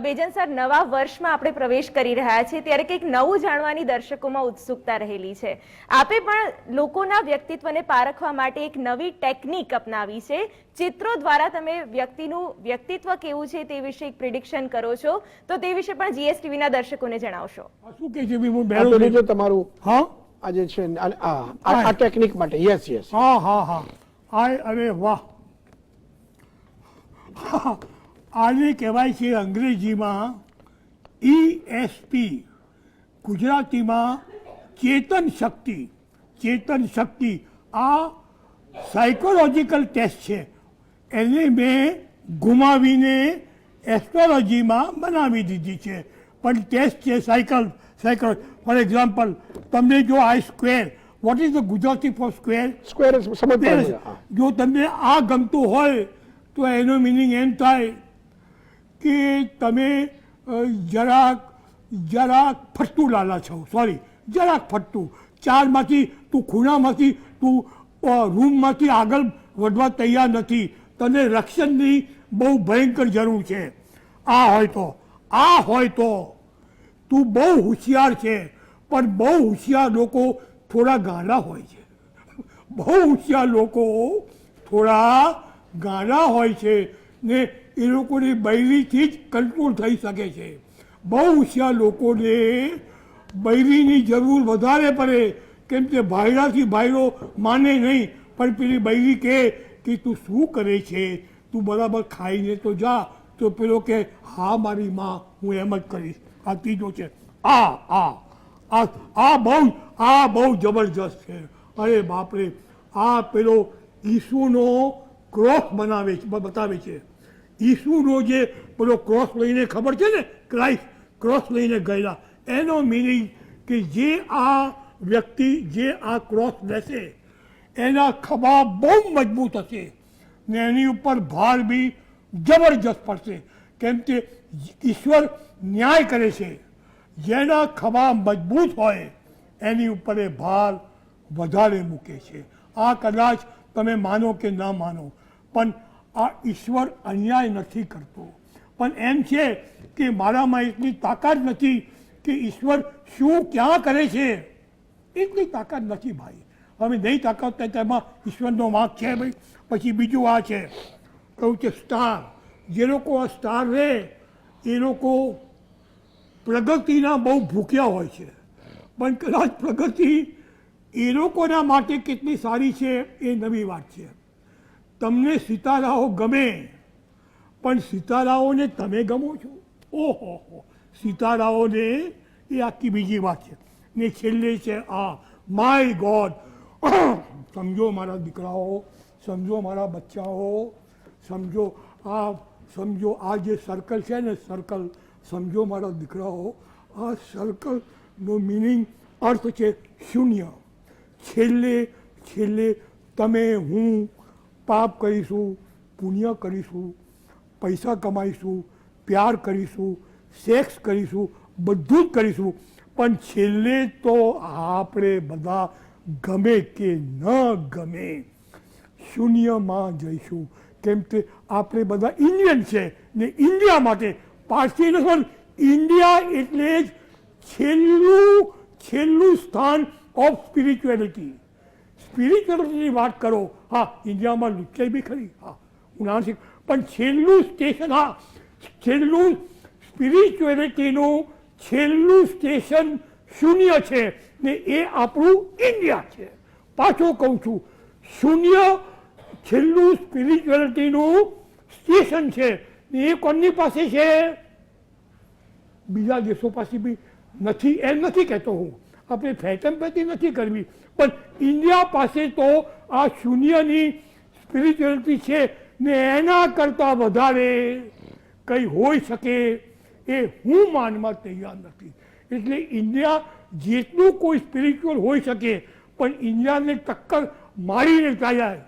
બેજન sir, નવા વર્ષમાં આપણે પ્રવેશ કરી રહ્યા છીએ ત્યારે કંઈક નવું જાણવાની દર્શકોમાં ઉત્સુકતા રહેલી છે. આપે પણ લોકોના વ્યક્તિત્વને પારખવા માટે એક નવી ટેકનિક અપનાવી છે. ચિત્રો દ્વારા તમે વ્યક્તિનું વ્યક્તિત્વ કેવું છે તે વિશે એક પ્રિડિક્શન કરો છો, તો તે વિશે પણ જીએસટીવીના દર્શકોને જણાવશો. શું કે છે તમારું? હા, આજે છે આ ટેકનિક માટે. યસ યસ, હા હા હા. અરે વાહ, આને કહેવાય છે અંગ્રેજીમાં ESP, ગુજરાતીમાં ચેતન શક્તિ. ચેતન શક્તિ આ સાયકોલોજીકલ ટેસ્ટ છે. એને મેં ગુમાવીને એસ્ટ્રોલોજીમાં બનાવી દીધી છે. પણ ટેસ્ટ છે સાયકો. ફોર એક્ઝામ્પલ, તમને જો આ square, what is the Gujarati for square? Square. જો તમને આ ગમતું હોય તો એનો મિનિંગ એમ થાય કે તમે જરાક ફટ્ટું લાલા છો. સોરી, જરાક ફટ્ટું. ચારમાંથી તું ખૂણામાંથી તું રૂમમાંથી આગળ વધવા તૈયાર નથી. તને રક્ષણની બહુ ભયંકર જરૂર છે. આ હોય તો તું બહુ હોશિયાર છે. પણ બહુ હોશિયાર લોકો થોડા ગાંડા હોય છે. બહુ હોશિયાર લોકો થોડા ગાંડા હોય છે ને એ લોકોની બૈરીથી જ કંટ્રોલ થઈ શકે છે. બહુ હોશિયાર લોકોને બૈરીની જરૂર વધારે પડે, કેમ કે ભાયરાથી ભાયરો માને નહીં, પણ પેલી બૈરી કે તું શું કરે છે, તું બરાબર ખાઈને તો જા. તો પેલો કે હા મારી માં, હું એમ જ કરીશ. આ ત્રીજો છે. આ બહુ જબરજસ્ત છે. અરે બાપરે, આ પેલો ઈસુનો ક્રોસ બતાવે છે. ઈસુનો જે પેલો ક્રોસ લઈને, ખબર છે ને, ક્રાઇસ્ટ ક્રોસ લઈને ગયેલા, એનો મિનિંગ કે જે આ વ્યક્તિ જે આ ક્રોસ લેશે એના ખભા બહુ મજબૂત હશે ને એની ઉપર ભાર બી જબરજસ્ત પડશે. કેમ કે ઈશ્વર ન્યાય કરે છે. જેના ખભા મજબૂત હોય એની ઉપર એ ભાર વધારે મૂકે છે. આ કદાચ તમે માનો કે ના માનો, પણ આ ઈશ્વર અન્યાય નથી કરતો. પણ એમ છે કે મારામાં એટલી તાકાત નથી કે ઈશ્વર શું ક્યાં કરે છે, એટલી તાકાત નથી ભાઈ. હવે નહીં તાકાત તેમાં ઈશ્વરનો વાંક છે ભાઈ. પછી બીજું આ છે, કહું કે સ્ટાર. જે લોકો આ સ્ટાર રહે એ લોકો પ્રગતિના બહુ ભૂખ્યા હોય છે. પણ કદાચ પ્રગતિ એ લોકોના માટે કેટલી સારી છે એ નવી વાત છે. તમને સિતારાઓ ગમે, પણ સિતારાઓને તમે ગમો છો? ઓહો, સિતારાઓને એ આખી બીજી વાત છે. ને છેલ્લે છે આ, માય ગોડ. સમજો મારા દીકરાઓ, સમજો મારા બચ્ચાઓ, સમજો આ જે સર્કલ છે ને, સર્કલ સમજો મારા દીકરાઓ. આ સર્કલનો મિનિંગ, અર્થ છે શૂન્ય. છેલ્લે તમે હું પાપ કરીશું, પુણ્ય કરીશું, પૈસા કમાઈશું, પ્યાર કરીશું, સેક્સ કરીશું, બધું જ કરીશું, પણ છેલ્લે તો આપણે બધા ગમે કે ન ગમે શૂન્યમાં જઈશું. કેમ કે આપણે બધા ઇન્ડિયન છે ને ઇન્ડિયા માટે પારસી નથી. ઇન્ડિયા એટલે જ છેલ્લું સ્થાન ઓફ સ્પિરિચ્યુઆલિટી. સ્પિરિચ્યુઆલિટીની વાત કરો, હા ઇન્ડિયામાં લુચ્ચાઈ બી ખરી, હા હું ના શીખ, પણ છેલ્લું સ્ટેશન, હા છેલ્લું સ્પિરિચ્યુઆલિટીનું છેલ્લું સ્ટેશન શૂન્ય છે ને એ આપણું ઇન્ડિયા છે. પાછું કહું છું, શૂન્ય છેલ્લું સ્પિરિચ્યુઆલિટીનું સ્ટેશન છે ને એ કોની પાસે છે? બીજા દેશો પાસે બી નથી, એમ નથી કહેતો હું. આપણે ફેટમ્પેથી નથી કરવી, પણ ઇન્ડિયા પાસે તો આ શૂન્યની સ્પિરિચ્યુઆલિટી છે ને એના કરતાં વધારે કંઈ હોઈ શકે એ હું માનવા તૈયાર નથી. એટલે ઇન્ડિયા જેટલું કોઈ સ્પિરિચ્યુઅલ હોઈ શકે, પણ ઇન્ડિયાને ટક્કર મારીને જાય.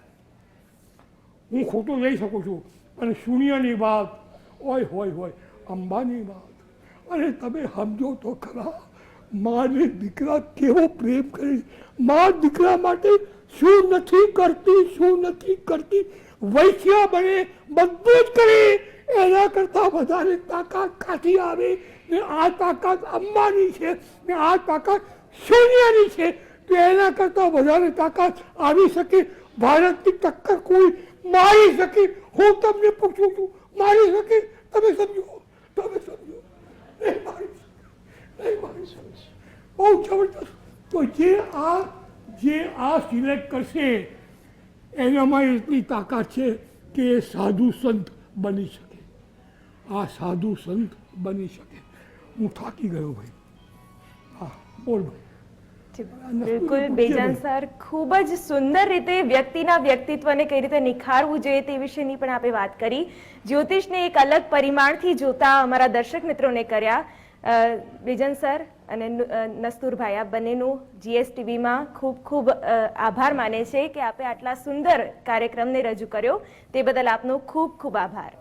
હું ખોટું લઈ શકું છું, અને શૂન્યની વાત હોય અંબાની વાત. અને તમે સમજો તો ખરા, માને દીકરા કેવો પ્રેમ કરે. મા દીકરા માટે શું નથી કરતી, વૈશ્યા બને, બધું જ કરે એના કરતાં વધારે તાકાત કાથી આવે ને આ તાકાત અંબાની છે ને આ તાકાત સોનિયાની છે તો એના કરતાં વધારે તાકાત આવી શકે ભારતની ટક્કર કોઈ મારી શકે હું તમને પૂછું છું મારી શકે તમે સમજો નહીં મારી શકે નહીં મારી શકે બહુ જબરદસ્ત તો જે આ સિલેક્ટ કરશે એનામાં એટલી તાકાત છે કે એ સાધુ સંત બની શકે આ સાધુ સંત બની શકે હું થાકી ગયો ભાઈ હા બોલ ભાઈ બિલકુલ બેજાન સર ખૂબ જ સુંદર રીતે વ્યક્તિના વ્યક્તિત્વને કઈ રીતે નિખારવું જોઈએ તે વિશેની પણ આપણે વાત કરી જ્યોતિષને એક અલગ પરિમાણથી જોતા અમારા દર્શક મિત્રોને કર્યા બેજાન સર અને નસ્તુરભાઈ આ બંનેનું GSTVમાં ખૂબ ખૂબ આભાર માને છે કે આપે આટલા સુંદર કાર્યક્રમને રજૂ કર્યો તે બદલ આપનો ખૂબ ખૂબ આભાર.